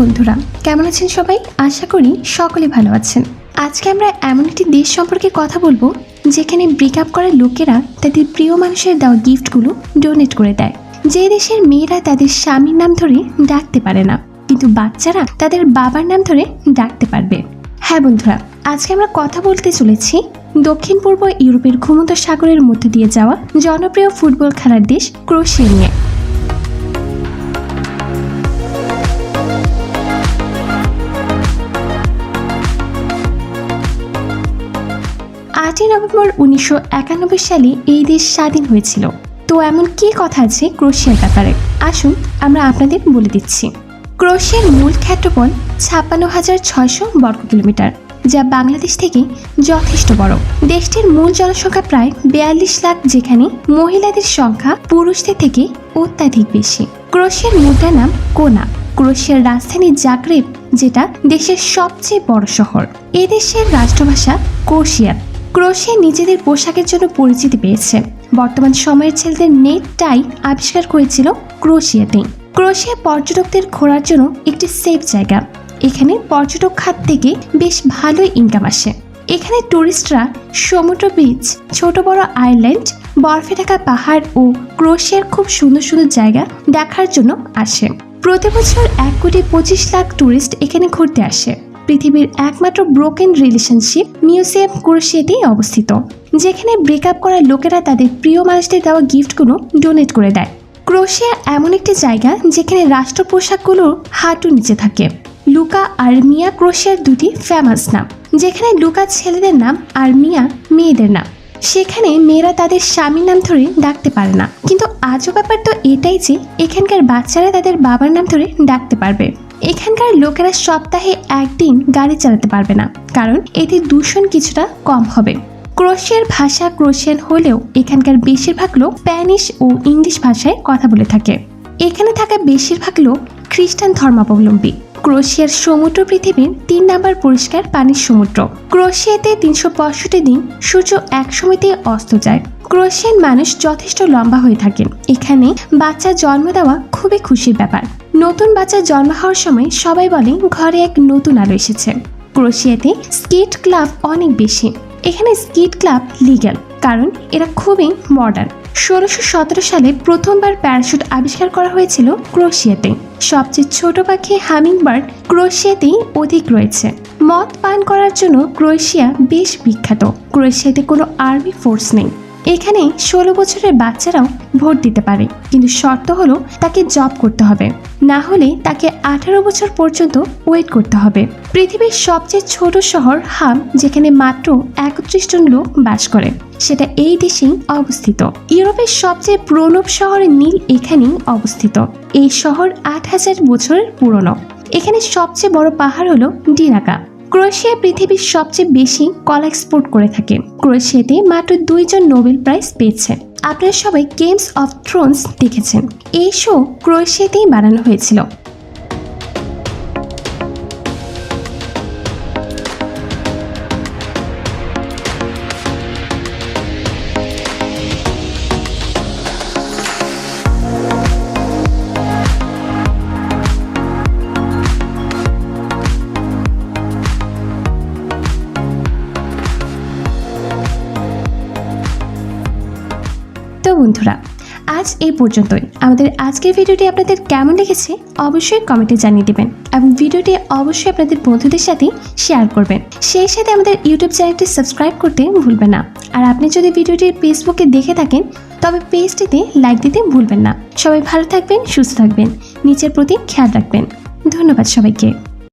বন্ধুরা, কেমন আছেন সবাই? আশা করি সকলে ভালো আছেন। আজকে আমরা এমন একটি দেশ সম্পর্কে কথা বলবো যেখানে ব্রেকআপ করা লোকেরা তাদের প্রিয় মানুষের দেওয়া গিফটগুলো ডোনেট করে দেয়। যে দেশের মেয়েরা তাদের স্বামীর নাম ধরে ডাকতে পারে না, কিন্তু বাচ্চারা তাদের বাবার নাম ধরে ডাকতে পারবে। হ্যাঁ বন্ধুরা, আজকে আমরা কথা বলতে চলেছি দক্ষিণ পূর্ব ইউরোপের ভূমধ্য সাগরের মধ্য দিয়ে যাওয়া জনপ্রিয় ফুটবল খেলার দেশ ক্রোয়েশিয়া নিয়ে। 8 নভেম্বর 1991 সালে এই দেশ স্বাধীন হয়েছিল। তো এমন কি কথা আছে ক্রোয়েশিয়ার ব্যাপারে, আসুন আমরা আপনাদের বলে দিচ্ছি। ক্রোয়েশিয়ার মূল ক্ষেত্রফল 56,600 বর্গ কিলোমিটার, যা বাংলাদেশ থেকে যথেষ্ট বড়। দেশটির মূল জনসংখ্যা প্রায় 42 লাখ, যেখানে মহিলাদের সংখ্যা পুরুষদের থেকে অত্যাধিক বেশি। ক্রোয়েশিয়ার মুদ্রার নাম কোনা। ক্রোয়েশিয়ার রাজধানী জাগ্রেব, যেটা দেশের সবচেয়ে বড় শহর। এ দেশের রাষ্ট্রভাষা ক্রোয়েশিয়ান। ক্রোয়েশিয়া নিজেদের পোশাকের জন্য পরিচিতি পেয়েছে। বর্তমান সময়ের ছেলেদের নেট টাই আবিষ্কার করেছিল ক্রোয়েশিয়াতেই। ক্রোয়েশিয়া পর্যটকদের ঘোরার জন্য একটি সেফ জায়গা। এখানে পর্যটক খাত থেকে বেশ ভালোই ইনকাম আসে। এখানে টুরিস্টরা সমুদ্র বিচ, ছোট বড় আইল্যান্ড, বরফে ঢাকা পাহাড় ও ক্রোয়েশিয়ার খুব সুন্দর সুন্দর জায়গা দেখার জন্য আসে। প্রতি বছর 1,25,00,000 টুরিস্ট এখানে ঘুরতে আসে। পৃথিবীর একমাত্র ব্রোকেন রিলেশনশিপ মিউজিয়াম ক্রোয়েশিয়াতেই অবস্থিত, যেখানে ব্রেকআপ করা লোকেরা তাদের প্রিয় মানুষদের দেওয়া গিফটগুলো ডোনেট করে দেয়। ক্রোয়েশিয়া এমন একটি জায়গা যেখানে রাষ্ট্র পোশাকগুলোর হাঁটু নিচে থাকে। লুকা আর মিয়া ক্রোয়েশিয়ার দুটি ফেমাস নাম, যেখানে লুকা ছেলেদের নাম আর মিয়া মেয়েদের নাম। সেখানে মেয়েরা তাদের স্বামীর নাম ধরে ডাকতে পারে না, কিন্তু আজও ব্যাপার তো এটাই যে এখানকার বাচ্চারা তাদের বাবার নাম ধরে ডাকতে পারবে। এখানকার লোকেরা সপ্তাহে একদিন গাড়ি চালাতে পারবে না, কারণ এতে দূষণ কিছুটা কম হবে। ক্রোয়েশিয়ার ভাষা ক্রোয়েশিয়ান হলেও এখানকার বেশিরভাগ লোক স্প্যানিশ ও ইংলিশ ভাষায় কথা বলে থাকে। এখানে থাকা বেশিরভাগ লোক খ্রিস্টান ধর্মাবলম্বী। ক্রোয়েশিয়ার সমুদ্র পৃথিবীর 3 নম্বর পরিষ্কার পানির সমুদ্র। ক্রোয়েশিয়াতে 365 দিন সূর্য এক সময়তে অস্ত যায়। ক্রোয়েশিয়ান মানুষ যথেষ্ট লম্বা হয়ে থাকেন। এখানে বাচ্চা জন্ম দেওয়া খুবই খুশির ব্যাপার। নতুন বাচ্চা জন্ম হওয়ার সময় সবাই বলে ঘরে এক নতুন আলো এসেছে। ক্রোয়েশিয়াতে স্কিট ক্লাব অনেক বেশি। এখানে স্কিট ক্লাব লিগ্যাল, কারণ এরা খুবই মডার্ন। 1617 সালে প্রথমবার প্যারাশুট আবিষ্কার করা হয়েছিল ক্রোয়েশিয়াতে। সবচেয়ে ছোট পাখি হামিংবার্ড ক্রোয়েশিয়াতেই অধিক রয়েছে। মদ পান করার জন্য ক্রোয়েশিয়া বেশ বিখ্যাত। ক্রোয়েশিয়াতে কোনো আর্মি ফোর্স নেই। এখানে 16 বছরের বাচ্চারাও ভোট দিতে পারে, কিন্তু শর্ত হলো তাকে জব করতে হবে, না হলে তাকে 18 বছর পর্যন্ত ওয়েট করতে হবে। পৃথিবীর সবচেয়ে ছোট শহর হাম, যেখানে মাত্র 31 জন লোক বাস করে, সেটা এই দেশেই অবস্থিত। ইউরোপের সবচেয়ে পুরনো শহর নীল এখানেই অবস্থিত। এই শহর 8,000 বছরের পুরনো। এখানে সবচেয়ে বড় পাহাড় হলো ডিনাকা। ক্রোয়েশিয়া পৃথিবীর সবচেয়ে বেশি কলা এক্সপোর্ট করে থাকে। ক্রোয়েশিয়াতে মাত্র 2 জন নোবেল প্রাইজ পেয়েছে। আপনারা সবাই গেমস অফ থ্রোনস দেখেছেন। এই শো ক্রোয়েশিয়াতেই বানানো হয়েছিল। তো বন্ধুরা, আজ এই পর্যন্তই। আমাদের আজকের ভিডিওটি আপনাদের কেমন লেগেছে অবশ্যই কমেন্টে জানিয়ে দেবেন, এবং ভিডিওটি অবশ্যই আপনাদের বন্ধুদের সাথে শেয়ার করবেন। সেই সাথে আমাদের ইউটিউব চ্যানেলটি সাবস্ক্রাইব করতে ভুলবেন না। আর আপনি যদি ভিডিওটি ফেসবুকে দেখে থাকেন, তবে পেজটিতে লাইক দিতে ভুলবেন না। সবাই ভালো থাকবেন, সুস্থ থাকবেন, নিজের প্রতি খেয়াল রাখবেন। ধন্যবাদ সবাইকে।